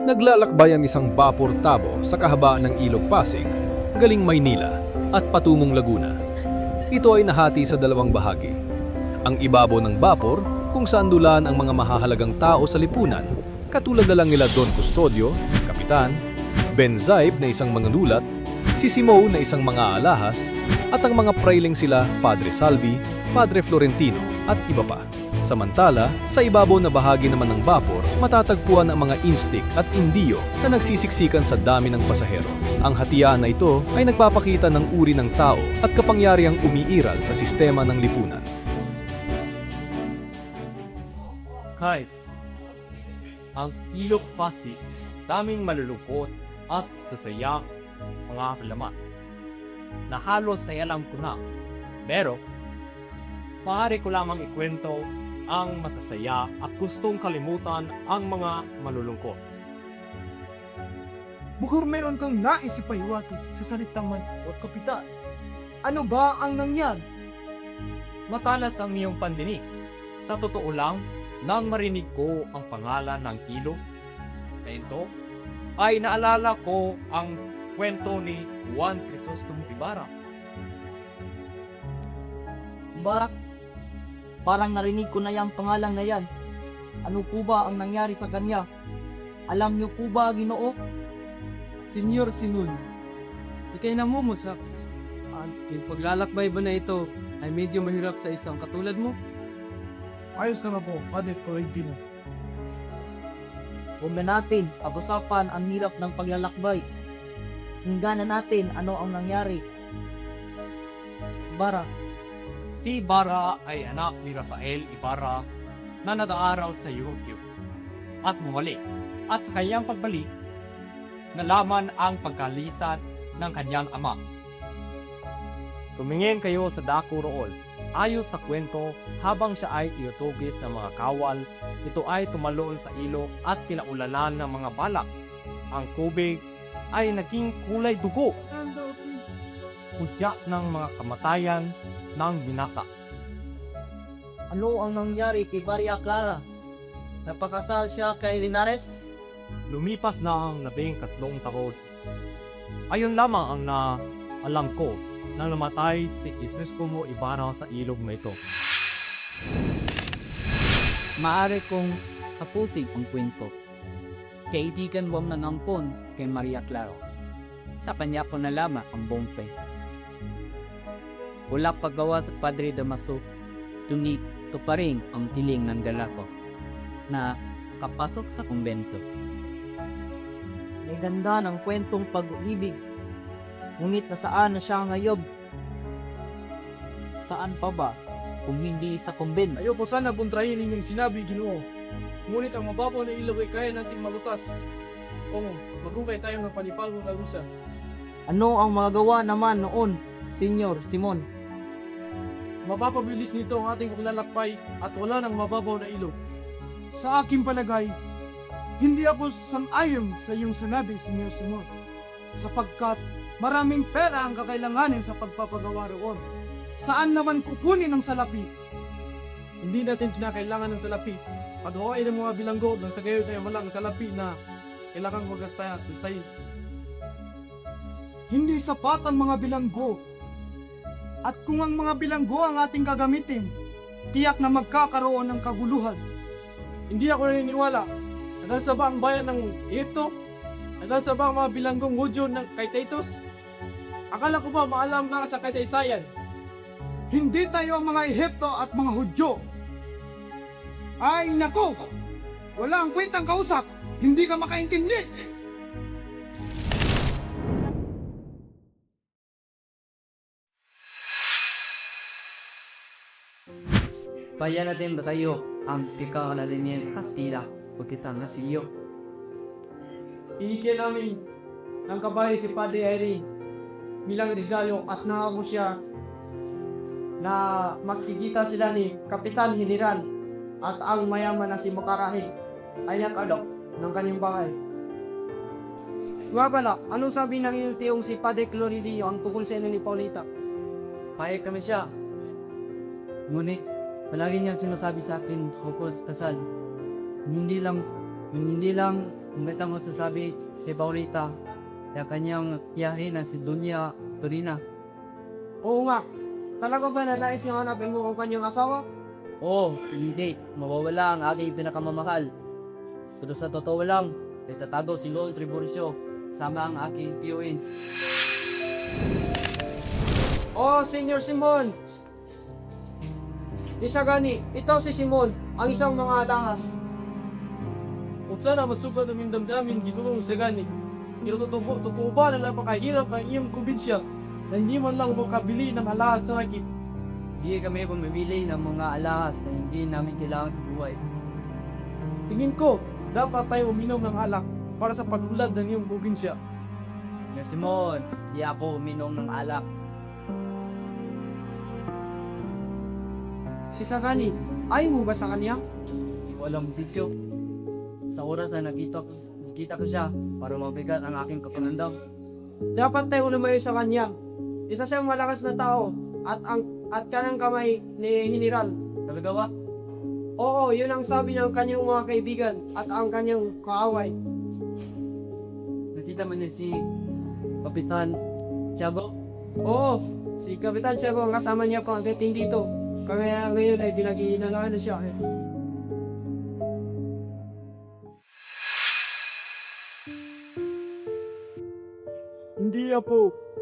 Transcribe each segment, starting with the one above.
Naglalakbay ang isang bapor tabo sa kahabaan ng Ilog Pasig, galing Maynila at patungong Laguna. Ito ay nahati sa dalawang bahagi. Ang ibabaw ng bapor kung saan dulaan ang mga mahahalagang tao sa lipunan, katulad na lang nila Don Custodio, Kapitan, Ben Zaib na isang mangunulat, si Simo na isang mga alahas, at ang mga prailing sila Padre Salvi, Padre Florentino at iba pa. Samantala, sa ibabaw na bahagi naman ng bapor, matatagpuan ang mga instik at indiyo na nagsisiksikan sa dami ng pasahero. Ang hatian na ito ay nagpapakita ng uri ng tao at kapangyarihang umiiral sa sistema ng lipunan. Guys, ang Ilog Pasig, daming malulungkot at sasaya mga laman na halos ay alam ko na. Pero, maaari ko lamang ikwento ang masasaya at gustong kalimutan ang mga malulungkot. Mukhang meron kang nais ipahiwatig sa salitang manot, Kapitan. Ano ba ang nangyari? Matalas ang iyong pandinig. Sa totoo lang, nang marinig ko ang pangalan ng ilog na ito, ay naalala ko ang kwento ni Juan Crisostomo Ibarra. Barak, parang narinig ko na yung pangalan na yan. Ano po ba ang nangyari sa kanya? Alam niyo po ba, Ginoo? Senyor Simon, ikay namumusak. At yung paglalakbay ba na ito ay medyo mahirap sa isang katulad mo? Ayos naman po, Padre Florentino. Huwag na natin pag-usapan ang hirap ng paglalakbay. Hingganan natin ano ang nangyari. Barak, Si Ibarra ay anak ni Rafael Ibarra na nag-aaral sa Yugyo at bumalik. At sa kanyang pagbalik, nalaman ang pagkalisan ng kanyang ama. Tumingin kayo sa dako roon. Ayon sa kwento, habang siya ay tinutugis ng mga kawal, ito ay tumalon sa ilog at kinaulanan ng mga balak. Ang tubig ay naging kulay dugo, kudya ng mga kamatayan ng binata. ano ang nangyari kay Maria Clara? Napakasal siya kay Linares? Lumipas na ang 13 taon. Ayon lamang ang alam ko na namatay si Crisostomo Ibarra sa ilog na ito. Maaari kong tapusin ang kwento. Kaibigan wam ng ampon kay Maria Clara. Sa kanya po na lamang ang bumpay. Wala paggawa sa Padre Damaso, tunito pa rin ang tiling ng dala ko na kapasok sa kumbento. May ganda ng kwentong pag-ibig. Ngunit nasaan na siya ngayon? Saan pa ba kung hindi sa kumbento? Ayoko sana buntrahin ninyong sinabi, Ginoo. Ngunit ang mababaw na ilog ay kaya nating malutas. O, maghukay tayo ng panipagong lagusan. Ano ang magagawa naman noon, Senyor Simon? Mapapabilis nito ang ating paglalakbay at wala nang mababaw na ilog. Sa aking palagay, hindi ako sang-ayon sa iyong sinabi, Senyor Simon, sapagkat maraming pera ang kakailanganin sa pagpapagawa roon. Saan naman kukunin ang salapi? Hindi natin kinakailangan ng salapi. Paghawain ng mga bilanggo nang sa gayon ay malang salapi na kailangang magastahin. Hindi sapat ang mga bilanggo. At kung ang mga bilanggo ang ating gagamitin, tiyak na magkakaroon ng kaguluhan. Hindi ako naniniwala. Nagasa ba ang bayan ng Egypto? Nagasa ba ang mga bilanggong Hudyo ng kay Titus? Akala ko ba maalam na sa kasaysayan? Hindi tayo ang mga Ehipto at mga Hudyo. Ay nako! Wala ang kwentang kausap! Hindi ka makaintindi! Bayan natin ba sa iyo ang pagkakalalinian Kastila o kitang nasiyo? Binigyan namin ng kabahay si Padre Irene bilang regalo at nangako siya na magkikita sila ni Kapitan General at ang mayaman na si Makarahig ay nakalok ng kanyang bahay. Nga pala, anong sabi ng iyong tiyong si Padre Clorilio ang tungkol sa inyo ni Paulita? Payag kami siya. Ngunit, palagi niyang sinasabi sa akin tungkol sa kasal. Hindi lang Kung kita mo sasabi kay Paulita na kanyang tiyahin na si Dunya Turina. Oo nga. Talaga ba na nais niyang hanapin mo ang kanyang asawa? Oo, hindi. Mawawala ang aking pinakamamahal. Pero sa totoo lang, itatago si Lord Tiburcio kasama ang aking tiyuin. Oh, Senior Simon! Isa gani, ito si Simon, ang isang mga alahas. Kung sana masukat ang iyong damdamin, ginoong sa gani. Pero totoo ba na napakahirap ang iyong probinsya na hindi man lang makabili ng alahas sa akin? Hindi kami pumibili ng mga alahas na hindi namin kailangan sa buhay. Tingin ko, dapat tayo uminom ng alak para sa pag-ulad ng iyong probinsya. Nga Simon, di ako uminom ng alak. Isa gani, ayaw mo ba sa kanya? Hindi ko alam sityo. Sa oras na nakita ko siya para mabigat ang aking kapanandam. Dapat tayo lumayo sa kanya. Isa siyang malakas na tao at kanang kamay ni General. Talaga ba? Oo, yun ang sabi ng kanyang mga kaibigan at ang kanyang kaaway. Nakita mo niya si Kapitan Tiago? Oo, si Kapitan Tiago ang kasama niya pang dating dito. Kaya ngayon ay dinag-iinalaan na siya.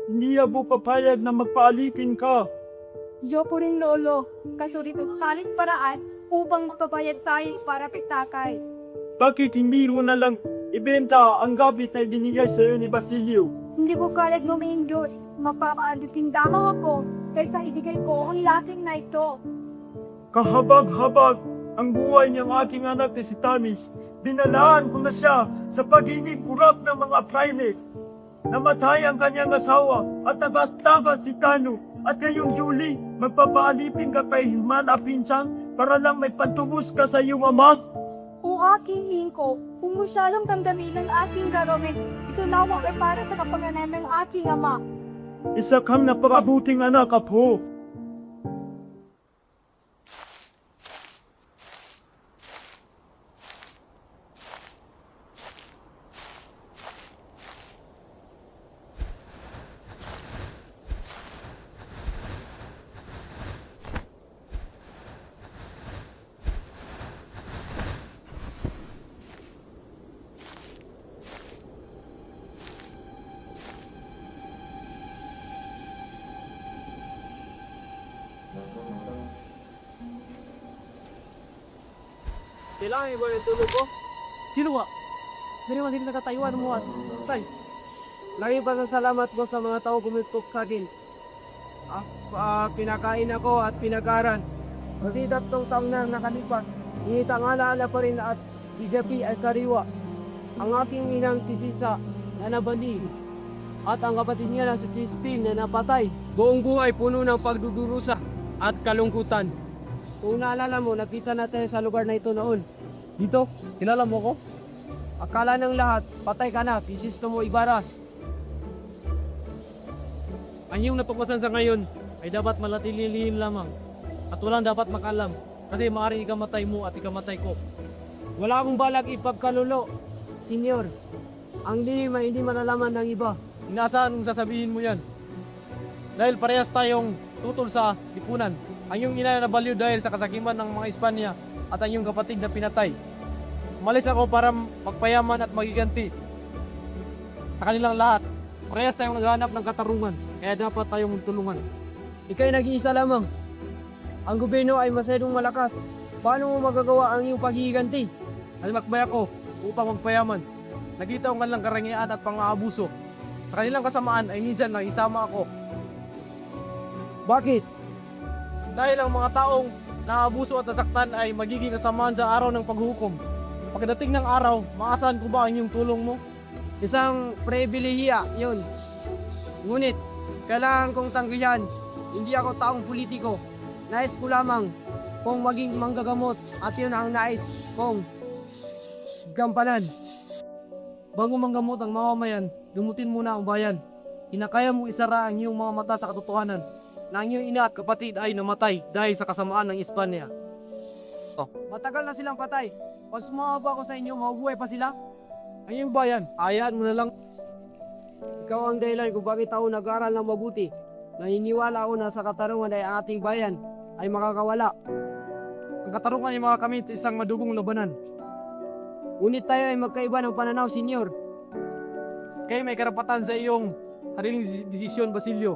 Hindi ako papayag na magpaalipin ka. Yo po rin lolo, kasulit og talit paraan upang magpabayad sa iyo para pitakay. Bakit hindi mo na lang ibenta ang gamit na binigay sa iyo ni Basilio? Hindi ko kalad mo maindot, mapapaalutin damang ako kaysa ibigay ko ang laking na ito. Kahabag-habag ang buhay niyang aking anak na si Tamis. Binalaan ko na siya sa pagiging kurap ng mga praile. Namatay ang kanyang asawa at nabastabas si Tano. At ngayong Julie, magpapaalipin ka kay Himana Pinsang para lang may pantubos ka sa iyong ama. O aking hingko, kung masyadong damdamin ng aking gagawin, ito nawag ay para sa kapanganan ng aking ama. Isa kang napakabuting anak, Apo. Kailangan ba yung tulog ko? Sino ka? Meron man hindi nakatayuan mo at tay. Laging pasasalamat ko sa mga tao kumitok sa akin. Pinakain ako at pinagaran. Pati 3 taong na nakalipas, initang alaala pa rin at igapi ay kariwa. Ang aking inang tisisa na nabali at ang kapatid niya na si Crispin na napatay. Buong buhay puno ng pagdudurusa at kalungkutan. Kung naalala mo, nakita natin sa lugar na ito noon. Dito, kilala mo ko? Akala ng lahat, patay ka na, Pisisto mo Ibaras. Ang iyong napagpasan sa ngayon ay dapat malatililihin lamang at walang dapat makalam kasi maaaring ikamatay mo at ikamatay ko. Wala akong balak ipagkalulo, Senyor. Ang lihim ay hindi malalaman ng iba. Inaasahan mong sasabihin mo yan. Dahil parehas tayong tutol sa lipunan. Ang iyong ina na nabaliw dahil sa kasakiman ng mga Espanya at ang iyong kapatid na pinatay. Umalis ako para magpayaman at magiganti sa kanilang lahat. Parehas tayong naghahanap ng katarungan, kaya dapat tayong magtulungan. Ika'y nag-iisa lamang. Ang gobyerno ay masyadong malakas. Paano mo magagawa ang iyong paghihiganti? Nagmakbay ako upang magpayaman. Nakita ko kanilang karangyaan at pang-aabuso. Sa kanilang kasamaan ay minsan nakisama ako. Bakit? Dahil ang mga taong naabuso at nasaktan ay magiging kasamaan sa araw ng paghukom. Pagdating ng araw, maasahan ko ba ang iyong tulong mo? Isang pribilehiya yun. Ngunit, kailangan kong tanggihan. Hindi ako taong politiko. Nais ko lamang kung maging manggagamot at yun ang nais kong gampanan. Bago manggamot ang mamamayan, gumutin muna ang bayan. Hinakaya mo isara ang iyong mga mata sa katotohanan na ang iyong ina at kapatid ay namatay dahil sa kasamaan ng Espanya. Matagal na silang patay. Pag sumama pa ako sa inyo, mabubuhay pa sila? ang iyong bayan. Hayaan mo na lang. Ikaw ang dahilan kung bakit ako nag-aaral ng mabuti. Naniniwala ako na sa katarungan ay ang ating bayan ay makakawala. Ang katarungan ay makakamit sa isang madugong labanan. Ngunit tayo ay magkaiba ng pananaw, Senyor. Kayo may karapatan sa iyong sariling desisyon, Basilio.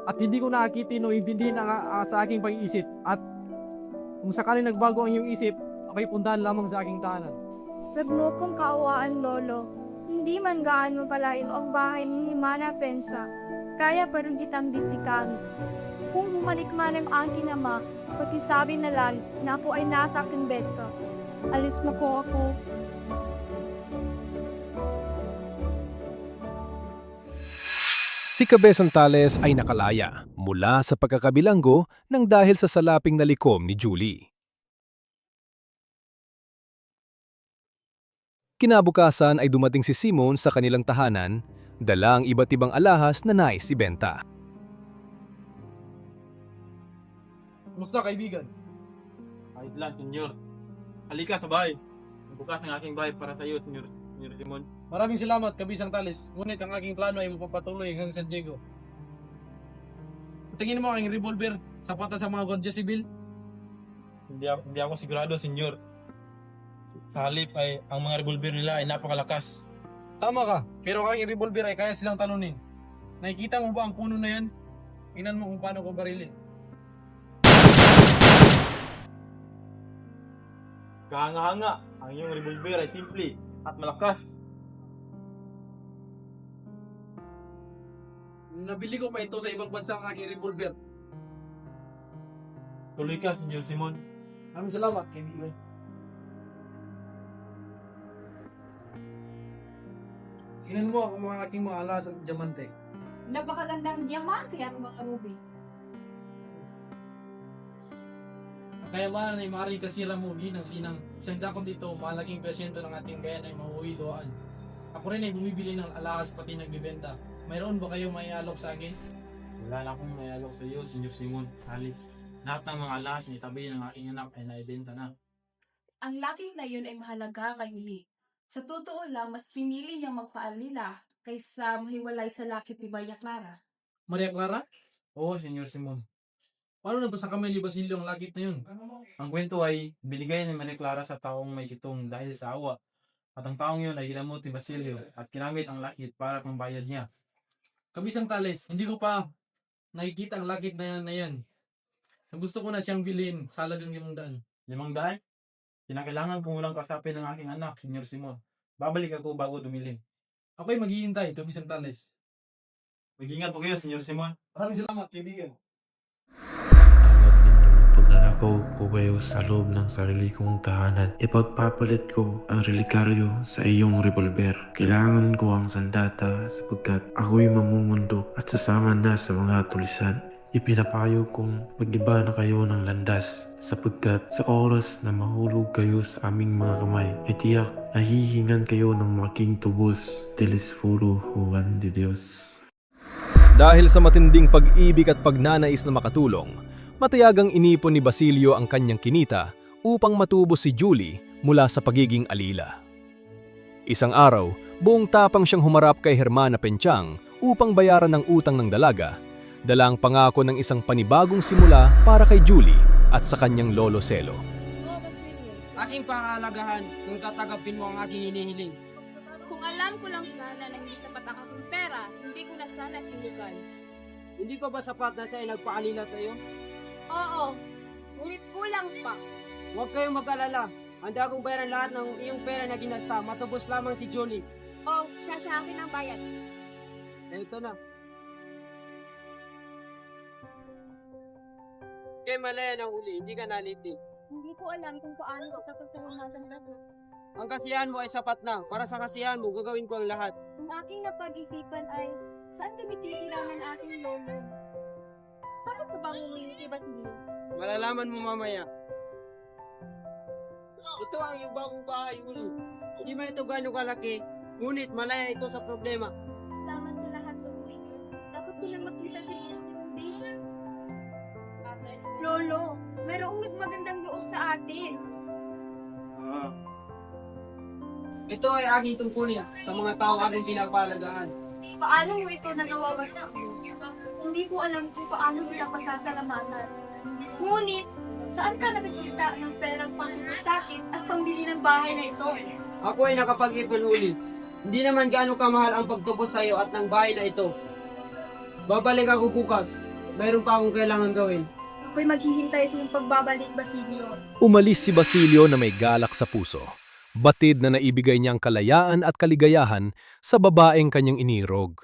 At hindi ko naakitin o intindihin sa aking pag-iisip. At kung sakaling nagbago ang iyong isip, ako'y puntahan lamang sa aking tahanan. Sa kong kaawaan, Lolo, hindi man gaano palain ang bahay ni Himana Fensa, kaya pa rin kitang bisikan. Kung bumalik man ang aking ama, pati sabi na lang na ako ay nasa aking beta. Alis mo ko ako. Si Cabe Santales ay nakalaya mula sa pagkakabilanggo nang dahil sa salaping nalikom ni Julie. Kinabukasan ay dumating si Simon sa kanilang tahanan, dala ang iba't ibang alahas na nais ibenta. Kumusta, kaibigan? Kahit lang, senyor. Halika sa bahay. Bukas ng aking bahay para sa iyo, senyor Simon. Maraming salamat, Kabisang Tales. Ngunit ang aking plano ay mapapatuloy hanggang San Diego. Tingin mo ang aking revolver, sapat na sa mga Guardia Civil? Hindi ako sigurado, senyor. Sa halip ay ang mga revolver nila ay napakalakas. Tama ka, pero ang aking revolver ay kaya silang talunin. Nakikita mo ba ang puno na yan? Tingnan mo kung paano ko barilin. Kahanga-hanga, ang iyong revolver ay simple at malakas. Nabili ko pa ito sa ibang bansa ang aking revolver. Tuloy ka, senyor Simon. Maraming salamat, kaibigan. Tingnan mo ang mga aking mga alas at diamante. Napakagandang diamante at mga ruby. Kaya man ay maaaring kasira mo ng sinang isang dakong dito, malaking persyento ng ating bayan ay mahuhiluan. Ako rin ay bumibili ng alahas pati nagbibenta. Mayroon ba kayo may alok sa akin? Wala na akong mayalok sa iyo, senyor Simon. Halip, lahat ng mga alas ni tabi ng aking anak ay naibenta na. Ang laking na yun ay mahalaga kay Lee. Sa totoo lang, mas pinili niyang magpaalila kaysa mahiwalay sa lakit ni Maria Clara. Maria Clara? Oo, senyor Simon. Paano nabasa kami ni Basilio ang lakit na yun? Ang kwento ay binigay ni Maria Clara sa taong may kitong dahil sa awa. At ang taong yun ay ginamot ni Basilio at ginamit ang lakit para pang bayad niya. Kabisang Tales, hindi ko pa nakikita ang lakit na yan. Ang gusto ko na siyang bilhin sa halagang 500. 500? Kinakailangan kong walang kasapin ng aking anak, senyor Simon. Babalik ako bago dumili. Ako'y maghihintay, Kabisang Tales. Mag-ingat po kayo, senyor Simon. Maraming salamat, kaibigan. Pagnanakaw ko kayo sa loob ng sarili kong tahanan. Ipagpapalit ko ang relikaryo sa iyong revolver. Kailangan ko ang sandata sapagkat ako'y mamumundo at sasama na sa mga tulisan. Ipinapayo kong mag-iba na kayo ng landas sapagkat sa oras na mahulog kayo sa aming mga kamay ay tiyak nahihingan kayo ng malaking tubos. Telesforo Juan de Dios. Dahil sa matinding pag-ibig at pagnanais na makatulong, matayagang inipon ni Basilio ang kanyang kinita upang matubos si Julie mula sa pagiging alila. Isang araw, buong tapang siyang humarap kay Hermana Penchang upang bayaran ang utang ng dalaga, dala ang pangako ng isang panibagong simula para kay Julie at sa kanyang lolo Celo. Oo, Basilio. Aking pangaalagahan kung tatagapin mo ang aking hinihiling. Kung alam ko lang sana na hindi sapat ang aking pera, hindi ko na sana sinugal. Hindi pa ba sapat na siya ay nagpaalila sa iyo? Oo, ngunit kulang pa. Huwag kayong mag-alala. Handa akong bayaran lahat ng iyong pera na ginasta. Matubos lamang si Julie. Oh, siya sa akin ang bayad. Ito na. Kay malaya ng huli, hindi ka nalitin. Hindi ko alam kung paano ko kapagtulungan dito. Ang kasiyahan mo ay sapat na. Para sa kasiyahan mo, gagawin ko ang lahat. Ang aking napag-isipan ay, saan kami titilang ng aking lolo? Bakit ko bang humingi kay Basilio? Malalaman mo mamaya. Ito ang iyong bagong bahay, Uli. Hindi man ito gano'ng kalaki, ngunit malaya ito sa problema. Salamat sa lahat, Lolo. Dapat ko lang makita si Lolo, mayroong nagmagandang loob sa atin. Ito ay aking tungkulin sa mga tao aking pinapalagaan. Paano mo ito nagawawasak? Hindi ko alam kung paano kita pasasalamatan. Ngunit, saan ka nagkita ng perang pangmasakit at pambili ng bahay na ito? Ako ay nakapag-ipon ulit. Hindi naman gaano kamahal ang pagtubos sa iyo at ng bahay na ito. Babalik ako bukas. Mayroon pa akong kailangan gawin. Ako'y maghihintay sa iyong pagbabalik, Basilio. Umalis si Basilio na may galak sa puso. Batid na naibigay niyang kalayaan at kaligayahan sa babaeng kanyang inirog.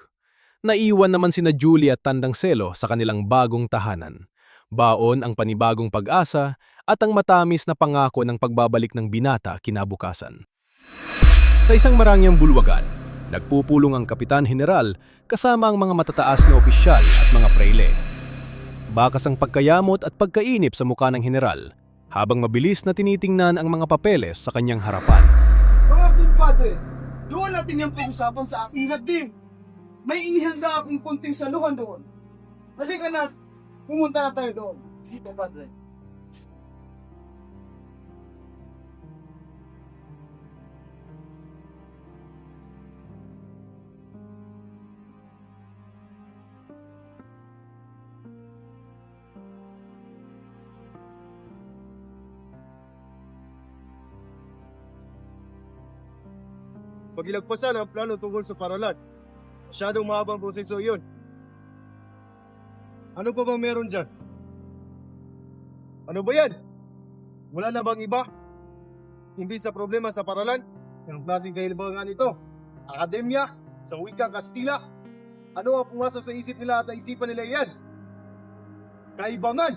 Naiwan naman sina Julie at Tandang Selo sa kanilang bagong tahanan. Baon ang panibagong pag-asa at ang matamis na pangako ng pagbabalik ng binata kinabukasan. Sa isang marangyang bulwagan, nagpupulong ang Kapitan General kasama ang mga matataas na opisyal at mga preyle. Bakas ang pagkayamot at pagkainip sa mukha ng general, habang mabilis na tinitingnan ang mga papeles sa kanyang harapan. Mga kumpadre, doon natin yung pag-usapan sa aking harding. May inihanda akong kunting saluhan doon. Halika na, pumunta na tayo doon. Dito, padre. Pagilagpasan ang plano tungkol sa paralan. Masyadong mahabang proseso iyon. Ano pa bang meron dyan? Ano ba yan? Wala na bang iba? Hindi sa problema sa paralan? Anong klaseng kahilibangan ito? Akademya? Sa wikang Kastila? Ano ang pumasok sa isip nila at naisipan nila iyan? Kaibangan!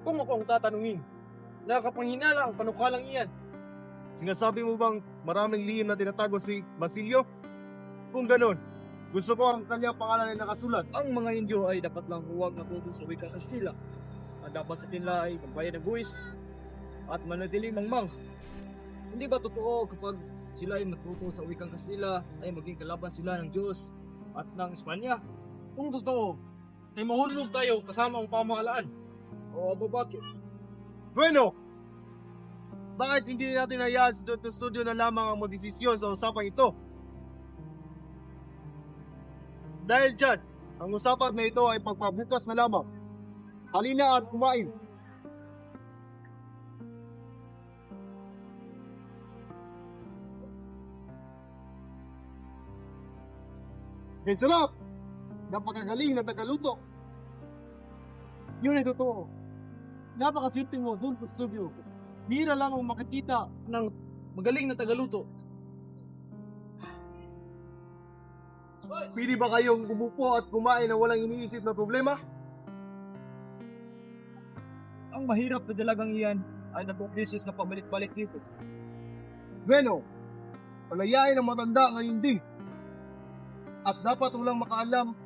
Kung ako ang tatanungin, nakakapanghinala ang panukalang iyan. Sinasabi mo bang maraming lihim na tinatago si Basilio? Kung ganon, gusto ko ang kanyang pangalan ay nakasulat. Ang mga Indio ay dapat lang huwag natuto sa wikang Kastila. Ang dapat sa kanila ay magbayad ng buwis at manatiling mangmang. Hindi ba totoo kapag sila ay matuto sa wikang Kastila ay maging kalaban sila ng Diyos at ng Espanya? Kung totoo, ay mahulog tayo kasama ang pamahalaan. O bakit? Bueno! Bakit hindi natin hayaan sa Dr. Studio na lamang ang magdesisyon sa usapang ito? Dahil dyan, ang usapan na ito ay pagpabukas na lamang. Halina at kumain. Kay sarap! Napakagaling na tagaluto. Yun ay totoo. Napakaswerte mo doon sa studio. Bira lang ang makikita ng magaling na tagaluto. Pwede ba kayong umupo at kumain na walang iniisip na problema? Ang mahirap na dalagang iyan ay nagpo-crisis na pabalik-balik dito. Bueno, palayain ang matanda ngayon din. At dapat walang makaalam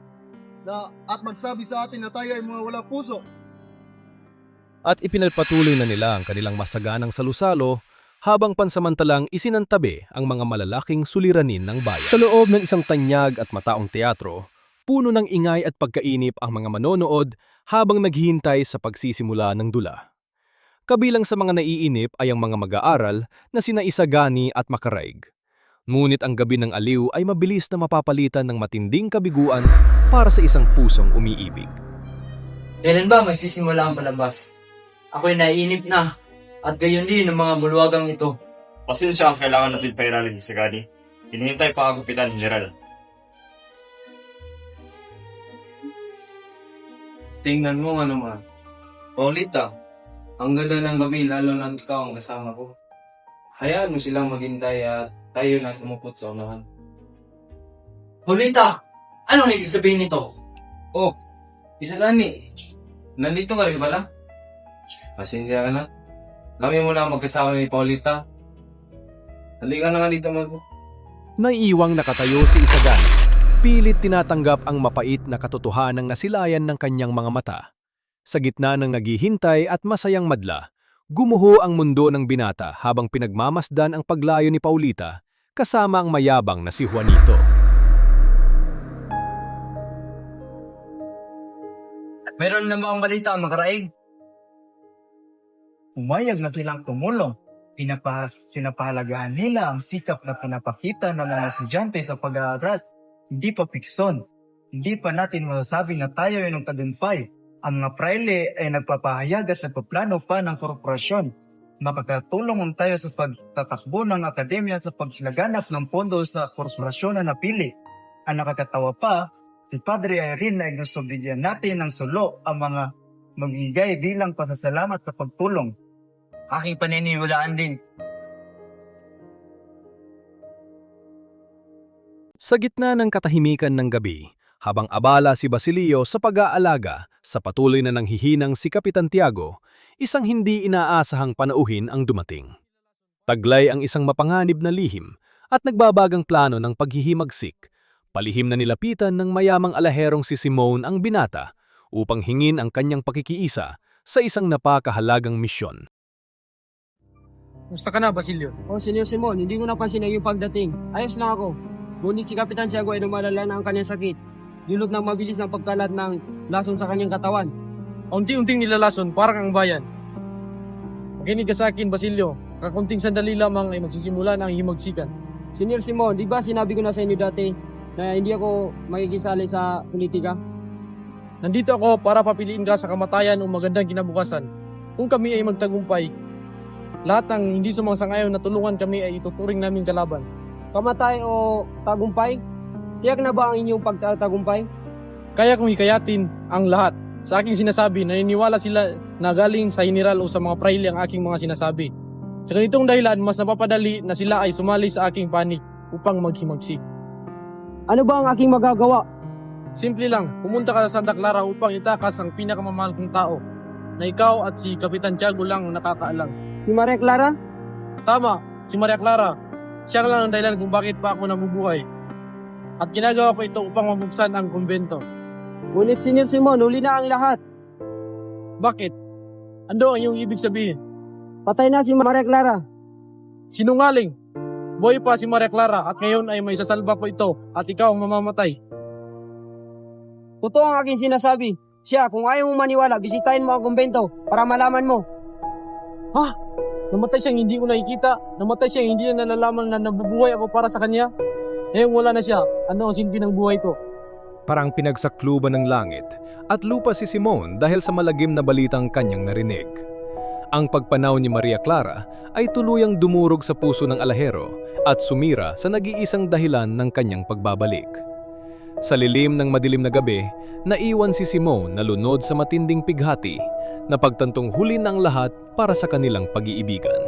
na at magsabi sa atin na tayo ay mga walang puso. At ipinagpatuloy na nila ang kanilang masaganang salusalo habang pansamantalang isinantabi ang mga malalaking suliranin ng bayan. Sa loob ng isang tanyag at mataong teatro, puno ng ingay at pagkainip ang mga manonood habang naghihintay sa pagsisimula ng dula. Kabilang sa mga naiinip ay ang mga mag-aaral na sina Isagani at Makaraig. Ngunit ang gabi ng aliw ay mabilis na mapapalitan ng matinding kabiguan para sa isang pusong umiibig. Kailan ba magsisimula ang palabas? Ako'y naiinip na, at gayon din ng mga bulwagang ito. Pasensya ang kailangan natin pairalin sa Gani. Hinihintay pa ang Kapitan General. Tingnan mo nga naman. Paulita, ang ganda ng gabi lalo na ikaw ang kasama ko. Hayaan mo silang maghintay at tayo na tumupot sa unahan. Paulita, anong ibig sabihin nito? Oh, Isagani, nandito ka rin pala? Pasensya ka na. Kami muna magkasama ni Paulita. Halika na nga dito mo. Naiiwang nakatayo si Isagani. Pilit tinatanggap ang mapait na katotohanang nasilayan ng kanyang mga mata. Sa gitna ng naghihintay at masayang madla, gumuho ang mundo ng binata habang pinagmamasdan ang paglayo ni Paulita kasama ang mayabang na si Juanito. Meron na mga balita ang Makaraig. Umayag na silang tumulong Pinapahalagahan nila ang sikap na pinapakita ng mga estudyante sa pag-aaral. Hindi pa pikson. Hindi pa natin masasabi na tayo ay ng tagumpay. Ang mga praile ay nagpapahayag at nagpaplano pa ng korporasyon. Makakatulong tayo sa pagtatakbo ng akademya sa paglaganap ng pondo sa korporasyon na napili. Ang nakakatawa pa, si Padre Irene ay gusto bigyan natin ng sulo ang mga magbigay bilang pasasalamat sa pagtulong. Aking paniniwalaan din. Sa gitna ng katahimikan ng gabi, habang abala si Basilio sa pag-aalaga sa patuloy na nanghihinang si Kapitan Tiago, isang hindi inaasahang panauhin ang dumating. Taglay ang isang mapanganib na lihim at nagbabagang plano ng paghihimagsik. Palihim na nilapitan ng mayamang alaherong si Simone ang binata upang hingin ang kanyang pakikiisa sa isang napakahalagang misyon. Gusto ka na, Basilio? Senyor Simon, hindi ko napansin na yung pagdating. Ayos lang ako. Ngunit si Kapitan Tiago ay lumalala na ang kanyang sakit. Dulot ng mabilis na pagkalat ng lason sa kanyang katawan. Unti-unting nilalason, parang ang bayan. Makinig ka sa akin, Basilio. Kakunting sandali lamang ay magsisimula na ang himagsikan. Senyor Simon, di ba sinabi ko na sa inyo dati na hindi ako makikisali sa politika? Nandito ako para papiliin ka sa kamatayan o magandang kinabukasan. Kung kami ay magtagumpay, lahat ng hindi sumasang-ayon na tulungan kami ay ituturing namin kalaban. Kamatay o tagumpay? Tiyak na ba ang inyong pagtatagumpay? Kaya kong hikayatin ang lahat. Sa aking sinasabi, naniniwala sila na galing sa general o sa mga praile ang aking mga sinasabi. Sa ganitong dahilan, mas napapadali na sila ay sumali sa aking panig upang maghimagsik. Ano ba ang aking magagawa? Simple lang, pumunta ka sa Santa Clara upang itakas ang pinakamamahal kong tao na ikaw at si Kapitan Tiago lang ang nakakaalam. Si Maria Clara? Tama, si Maria Clara. Siya lang ang dahilan kung bakit pa ako nabubuhay. At ginagawa ko ito upang mabuksan ang kumbento. Ngunit Senyor Simon, huli na ang lahat. Bakit? Ano ang iyong ibig sabihin? Patay na si Maria Clara. Sinungaling! Buhay pa si Maria Clara at ngayon ay may sasalba ko ito at ikaw ang mamamatay. Totoo ang aking sinasabi. Siya, kung ayaw mong maniwala, bisitahin mo ang kumbento para malaman mo. Ha? Namatay siyang hindi ko nakikita. Namatay siyang hindi na nalalaman na nabubuhay ako para sa kanya. Ngayon wala na siya. Ano ang silbi ng buhay ko? Parang pinagsakluban ng langit at lupa si Simone dahil sa malagim na balitang kanyang narinig. Ang pagpanaw ni Maria Clara ay tuluyang dumurog sa puso ng alahero at sumira sa nag-iisang dahilan ng kanyang pagbabalik. Sa lilim ng madilim na gabi, naiwan si Simone na lunod sa matinding pighati na pagtantong huli ng lahat para sa kanilang pag-iibigan.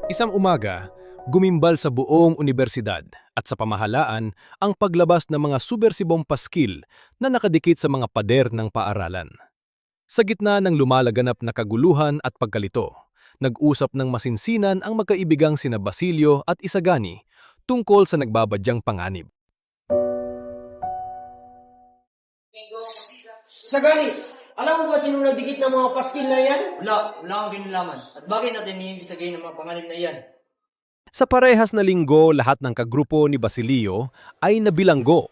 Isang umaga, gumimbal sa buong universidad at sa pamahalaan ang paglabas ng mga subversibong paskil na nakadikit sa mga pader ng paaralan. Sa gitna ng lumalaganap na kaguluhan at pagkalito, nag-usap ng masinsinan ang magkaibigang sina Basilio at Isagani tungkol sa nagbabadyang panganib. Sagani, alam mo ba sino nagdikit ng mga paskil na yan? Wala akong kinalaman. At bakit natin iibisagay ng mga panganib na yan? Sa parehas na linggo, lahat ng kagrupo ni Basilio ay nabilanggo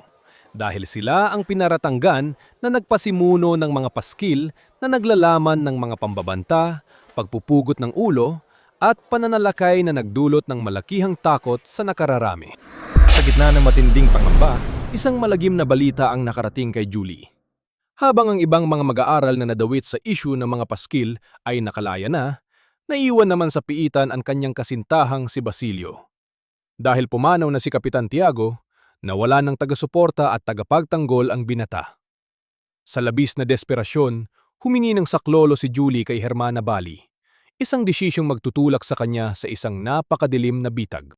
dahil sila ang pinaratanggan na nagpasimuno ng mga paskil na naglalaman ng mga pambabanta, pagpupugot ng ulo at pananalakay na nagdulot ng malakihang takot sa nakararami. Sa gitna ng matinding pangamba, isang malagim na balita ang nakarating kay Julie. Habang ang ibang mga mag-aaral na nadawit sa issue ng mga paskil ay nakalaya na, naiwan naman sa piitan ang kanyang kasintahang si Basilio. Dahil pumanaw na si Kapitan Tiago, nawala ng taga-suporta at tagapagtanggol ang binata. Sa labis na desperasyon, humingi ng saklolo si Julie kay Hermana Bali, isang desisyong magtutulak sa kanya sa isang napakadilim na bitag.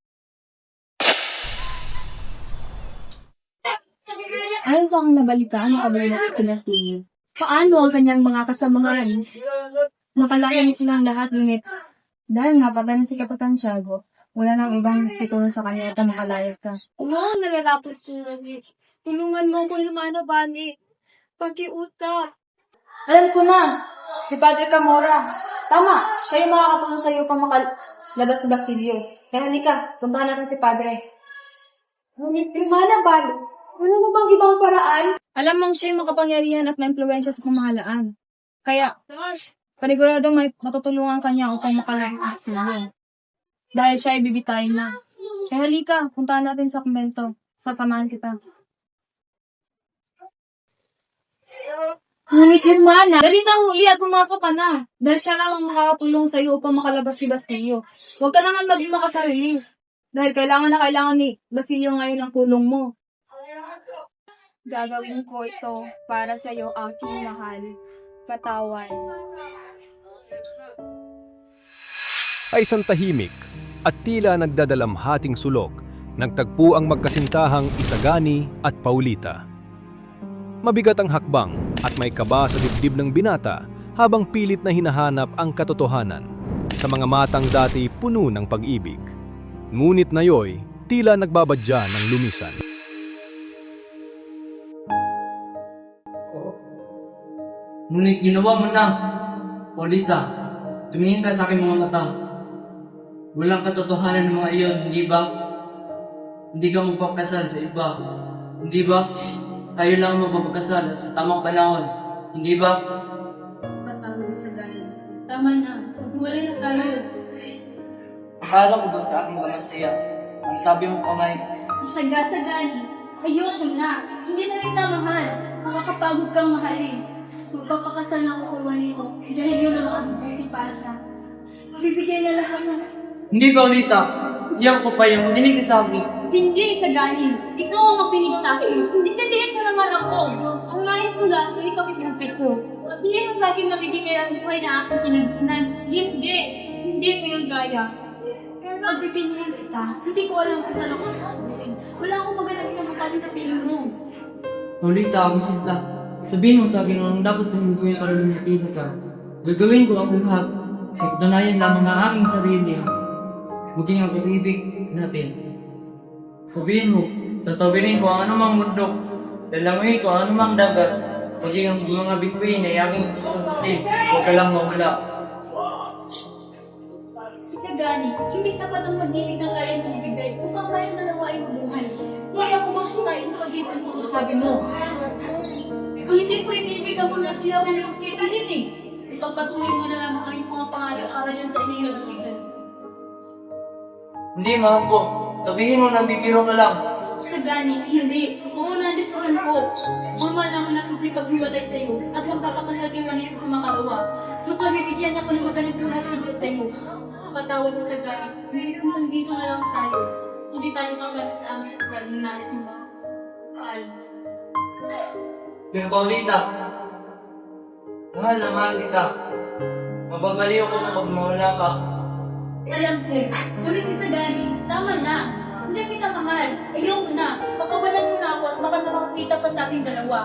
Ayon sa akong nabalitaan ng kabilang pinasingil, paano ang kanyang mga kasamahan? Nakalaya ni silang lahat, ngunit dahil napatay na si Kapitan Tiago, wala nang ibang titulo sa kanya at makalaya ka. Nalalapot ko namin. Tulungan mo ko, Hermana Bani. Pakiusap. Alam ko na! Si Padre Camora. Tama! Kayo makakatulong sa iyo pang makalabas si Basilio. Kaya halika, puntahan natin si Padre. Ngunit, Hermana Bani, wala mo bang ibang paraan? Alam mong siya yung makapangyarihan at may impluwensya sa pamahalaan. Kaya, paniguradong may matutulungan kanya upang makalabas si Basilio. dahil siya ay bibitayin na. Kaya halika, puntahan natin sa kumbento. Sasamahan kita. Ngunit Hermana, dali na huli at umakap ka na. Dahil siya lang ang makakatulong sa iyo upang makalabas si Basilio. Huwag ka naman maging makasarili. Dahil kailangan na kailangan ni Basilio ngayon ang tulong mo. Gagawin ko ito para sa iyo, aking mahal. Patawan. Ay isang tahimik at tila nagdadalamhating sulok, nagtagpo ang magkasintahang Isagani at Paulita. Mabigat ang hakbang at may kaba sa dibdib ng binata habang pilit na hinahanap ang katotohanan sa mga matang dati puno ng pag-ibig. Ngunit nayoy, tila nagbabadya ng lumisan. Ngunit ginawa mo na, Paulita. Tumingin ka sa aking mga mata. Walang katotohanan ng mga iyon, hindi ba? Hindi ka magpapakasal sa iba. Hindi ba? Tayo lang magpapakasal sa tamang panahon. Hindi ba? Patawag sa ganyan. Tama na. Maghiwalay na tayo. Akala ko ba sa aking masaya? Ang sabi mo pa ngay, Sagani. Ayoko na. Hindi na rin mahal. Makakapagod kang mahalin. Magpapakasal na ako kay Juanito. Dahil yun ang makasabuti para sa akin. Bibigyan niya lahat na. hindi Paulita. Iyan ko pa yung dinig sa akin. Hindi, Sagani. Ikaw ang mapinig sa akin. Hindi katiyan mo naman ako. Ang lain ko lang, ay ikaw pinagpit ko. Hindi mo sa akin nabibigay ang buhay na aking kinagpunan. Hindi. Hindi ko yung gaya. Pero pagpipiliin kita, hindi ko alam kung saan ako sasabihin. Wala akong magandang ginagawa sa piling mo. Paulita, ako sinta. Sabihin mo sa akin ang dapat sabihin ko yung kalulungin ka. Gagawin ko ang lahat. Ay katunayan lamang ang aking sarili. Maging ang pag-ibig natin. Sabihin mo, tatawirin ko ang anumang bundok. Dalanguin ko ang anumang dagat. Maging ang mga bituin ay aking susunod. Huwag ka lang mawala. Sagani, hindi sapat ang pag-ibig na kayang ibigay upang tayong dalawa ay mabuhay. Kaya ako masukay ang pag-ibig ko sabi mo. Kung hindi ko inibig ako na siya kung yung kitalin eh. Ipagpatuloy mo na lamang ang mga pangalan yan sa inyong nagpitan. Hindi, mahal ko. Sabihin mo na bibiro ka lang. Sagani, hindi. Oo na, disuhan ko. Mama lang na supli paghiwalay tayo at magpapakalating manito sa makalawa. Magpabibigyan ako ng magaling tulad sa tayo. Patawad mo Sagani. Hindi kung dito na lang tayo. Hindi tayo magagamit ng natin ba? Kaya Paulita, mahal na mahal kita. Mababaliw ko na pag mawala ka. Alam ko, kulit ni Sagani, tama na. Hindi kita mahal. Ayoko na. Pagkawalan mo na ako at baka nakakita pa natin dalawa.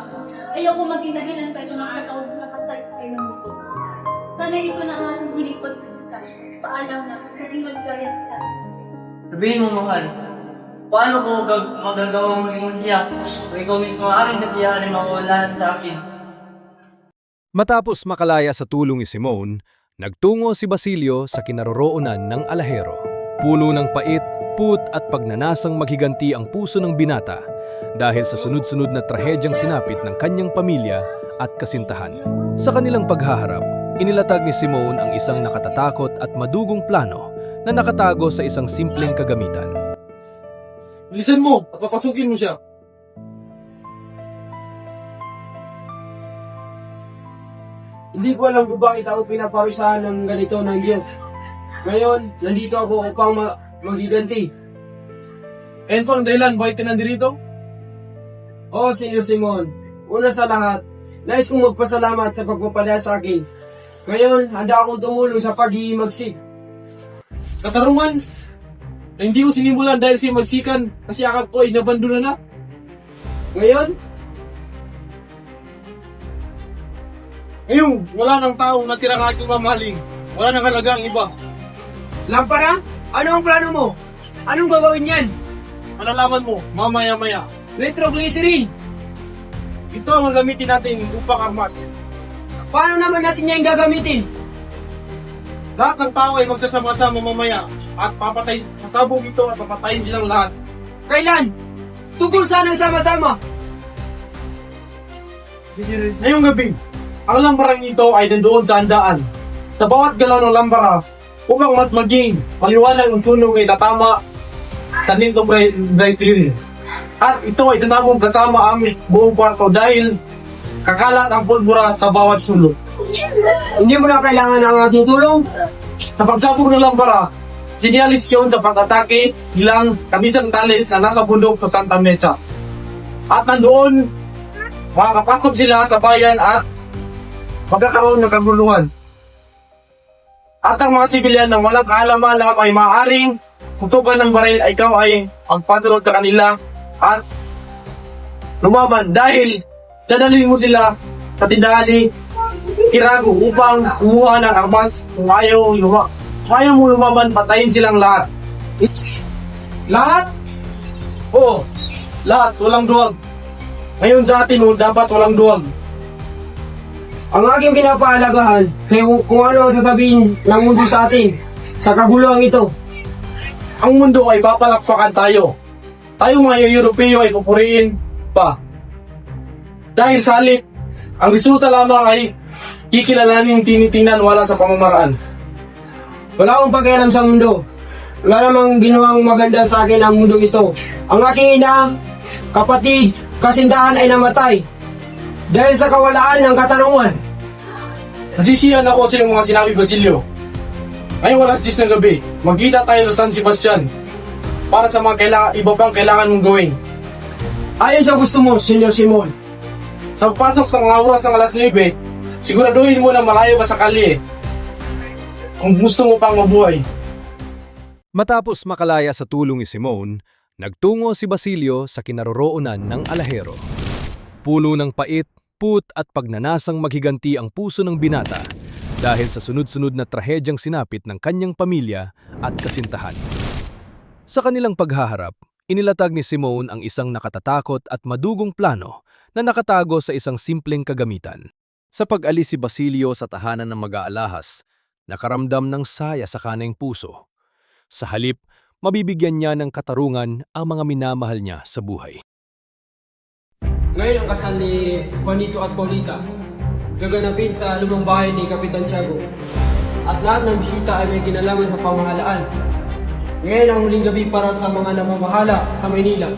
Ayoko maging dahilan tayo ng nakatawag na patay tayo ng muko. Sana ito na ang aking huling pagkakita. Paalam na, maging magkayat ka. Sabihin mo mahal, paano ko magagawang maging hiyak? Kung ikaw mismo aking natiyahan ay mawalahan sa akin. Matapos makalaya sa tulong ni Simone, nagtungo si Basilio sa kinaroroonan ng alahero. Puno ng pait, put at pagnanasang maghiganti ang puso ng binata dahil sa sunod-sunod na trahedyang sinapit ng kanyang pamilya at kasintahan. Sa kanilang paghaharap, inilatag ni Simone ang isang nakatatakot at madugong plano na nakatago sa isang simpleng kagamitan. Bilisan mo at papasukin mo siya. Hindi ko alam kung bakit ako pinaparusahan ng ganito ng Diyos. Ngayon, nandito ako upang maghiganti. And pang dahilan, bakit ka nandito? Oo, Senyor Simon. Una sa lahat, nais kong magpasalamat sa pagpapadala sa akin. Ngayon, handa akong tumulong sa paghihimagsik. Katarungan na hindi ko sinimulan dahil sa magsikan kasi akap ko ay nabandona na. Ngayon, wala nang taong natira ng aking mamahaling. Wala nang halaga ang iba. Lampara? Ano ang plano mo? Anong gagawin yan? Malalaman mo, mamaya-maya. Nitroglycerin! Ito ang gagamitin natin upang armas. Paano naman natin yan gagamitin? Lahat ng tao ay magsasama-sama mamaya at papatay, sasabog ito at papatayin silang lahat. Kailan? Tungkol saan ang sama-sama? Ngayong gabi, ang lambarang ito ay nandoon sa handaan. Sa bawat galaw ng lambara, upang maging maliwanag ang sunog ay tatama sa nitong Brazil. At ito ay tinabong kasama ang buong kwarto dahil kakalat ang pulbura sa bawat sulok. Hindi mo na kailangan ng ating tulong. Sa pagsabog ng lampara, sinyalis yun sa pag-atake bilang kabisang talis na nasa bundok sa Santa Mesa. At nandoon, makakapasok sila sa bayan at magkakaroon ng kaguluhan. At ang mga sibilyan na walang kaalaman na ay maaaring kutukan ng baril ay ikaw ay magpatulog sa kanila at lumaban dahil dadalhin mo sila sa tindahan ni Kirago upang kumuha ng armas. Kung ayaw mo lumaban, patayin silang lahat. Lahat? Oo, lahat, walang duwag. Ngayon sa atin, dapat walang duwag. Ang aking pinapahalagahan ay kung ano ang sasabihin ng mundo sa atin sa kaguluhan ito. Ang mundo ay papalakpakan tayo. Tayo mga Europeo ay pupuriin pa. Dahil sa halip, ang resulta lamang ay kikilalanin tinitingnan wala sa pamamaraan. Wala akong pakialam sa mundo. Wala namang ginawang maganda sa akin ang mundo ito. Ang aking ina, kapatid, kasindahan ay namatay dahil sa kawalaan ng katarungan. Nasisiyan ako sa iyong mga sinabi, Basilio. Ngayong alas 10 ng gabi, magkita tayo sa San Sebastian para sa mga iba pang kailangan mong gawin. Ayon sa gusto mo, Senyor Simon. Sa pasok sa mga oras ng alas 9, siguraduhin mo na malayo ka sa kalye kung gusto mo pang mabuhay. Matapos makalaya sa tulong ni Simon, nagtungo si Basilio sa kinaroroonan ng alahero. Puno ng pait, put at pagnanasang maghiganti ang puso ng binata dahil sa sunod-sunod na trahedyang sinapit ng kanyang pamilya at kasintahan. Sa kanilang paghaharap, inilatag ni Simon ang isang nakatatakot at madugong plano na nakatago sa isang simpleng kagamitan. Sa pag-alis si Basilio sa tahanan ng mag-aalahas, nakaramdam ng saya sa kanang puso. Sa halip, mabibigyan niya ng katarungan ang mga minamahal niya sa buhay. Ngayon ang kasal ni Juanito at Paulita gaganapin sa lumang bahay ni Kapitan Tiago. At lahat ng bisita ay may kinalaman sa pamahalaan. Ngayon ang huling gabi para sa mga namamahala sa Maynila.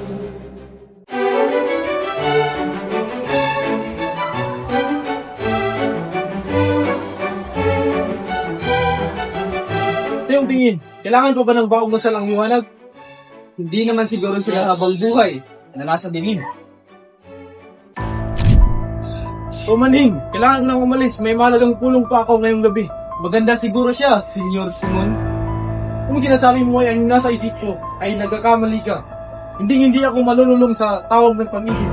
Sa iyong tingin, kailangan pa ba ng baong dasal ang liwanag? Hindi naman siguro sila habang buhay na nasa dilim. O maning, kailangan nang umalis, may mahalagang pulong pa ako ngayong gabi. Maganda siguro siya, Senyor Simon. Kung sinasabi mo ay ang nasa isip ko ay nagkakamali ka, hindi ako malululong sa tawag ng pag-ibig.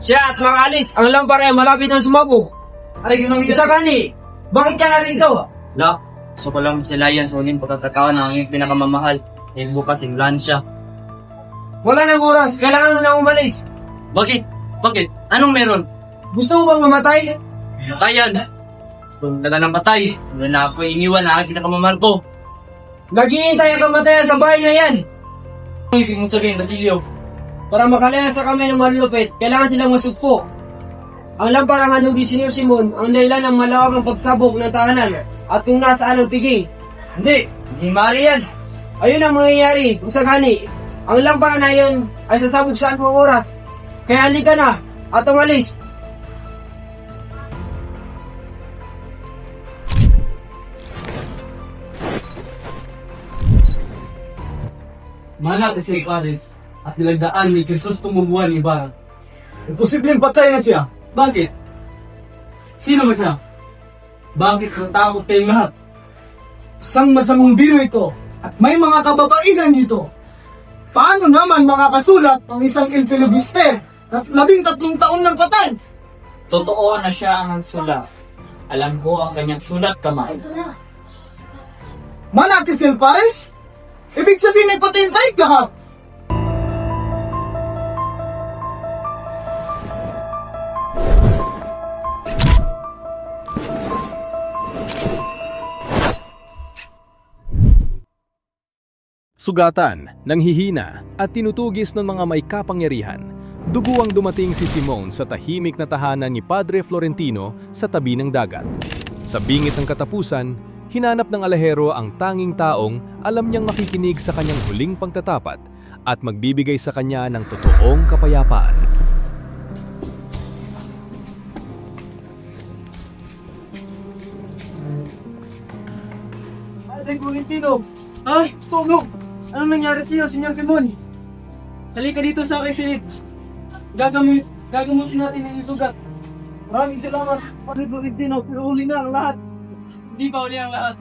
Siya at mga alis, ang lampara ay malapit na sumabog. Ay, isa gani, bakit ka na rito? La, gusto ko lang silayan sa uling pagkakataon ng aking pinakamamahal. Eh bukas, simulan siya. Wala nang oras, kailangan mo na umalis. Bakit? Bakit? Anong meron? Gusto mo bang mamatay? Matayan. Kung taga ng patay, wala na ako iniwan na aking pinakamamahal ko. Naghihintay ang kamatayan sa bahay na yan. Ang ibig mo sabihin, Basilio? Para makalaya sa kami ng malulupit, kailangan silang masugpo. Ang lamparang hanugi Senyor Simon ang dahilan ng malawakang pagsabog ng tahanan at kung nasaan ang pigi. Hindi maaari yan. Ayun ang mangyayari kung sakali. Ang lampara na yun ay sasabog sa anumang oras. Kaya halika na at umalis. Mana si Paris at nilagdaan ni Jesus tumubuhan ni Ibarra. Imposibleng patay na siya. Bakit? Sino ba siya? Bakit natakot kayong lahat? Isang masamang biro ito at may mga kababaigan dito. Paano naman makakasulat ng isang infilibuster at 13 taon ng patay? Totoo na siya ang nagsulat. Alam ko ang kanyang sulat kamay. Manatisel Pares? Ibig sabihin may patintay ka ha? Sugatan, nanghihina at tinutugis ng mga may kapangyarihan, duguang dumating si Simon sa tahimik na tahanan ni Padre Florentino sa tabi ng dagat. Sa bingit ng katapusan, hinanap ng alahero ang tanging taong alam niyang makikinig sa kanyang huling pagtatapat at magbibigay sa kanya ng totoong kapayapaan. Padre Florentino! Ay, tulong! Anong nangyari sa iyo, Senyor Simon? Halika dito sa akin, Sinit. Gagamutin natin ang iyong sugat. Maraming salamat, Padre Florentino. Pero huli na ang lahat. Hindi pa huli ang lahat.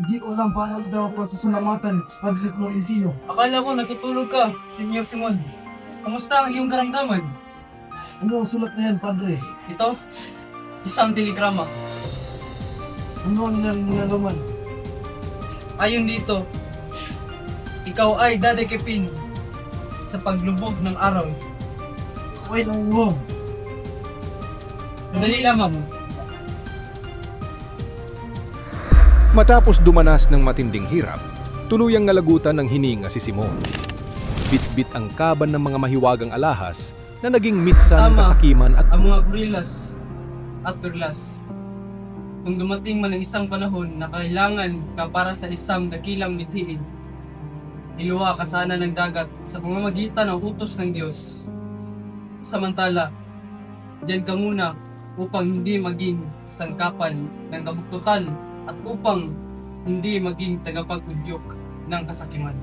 Hindi ko alam paano daw ako sasalamatan, Padre Florentino. Akala ko natutulog ka, Senyor Simon. Kamusta ang iyong karamdaman? Ano ang sulat na yan, Padre? Ito, isang telegrama. Ano ang nilalaman? Ayon dito, ikaw ay dadakipin sa paglubog ng araw. Ako ay nanguhong. Madali lamang. Matapos dumanas ng matinding hirap, tuluyang nalagutan ng hininga si Simon. Bit-bit ang kaban ng mga mahiwagang alahas na naging mitsan ng kasakiman at ang mga gorillas at perlas. Kung dumating man ang isang panahon na kailangan ka para sa isang dakilang mithiin, iluwa ka sana ng dagat sa pamamagitan ng utos ng Diyos. Samantala, diyan ka muna upang hindi maging sangkapan ng kabuktutan at upang hindi maging tagapag-udyok ng kasakiman.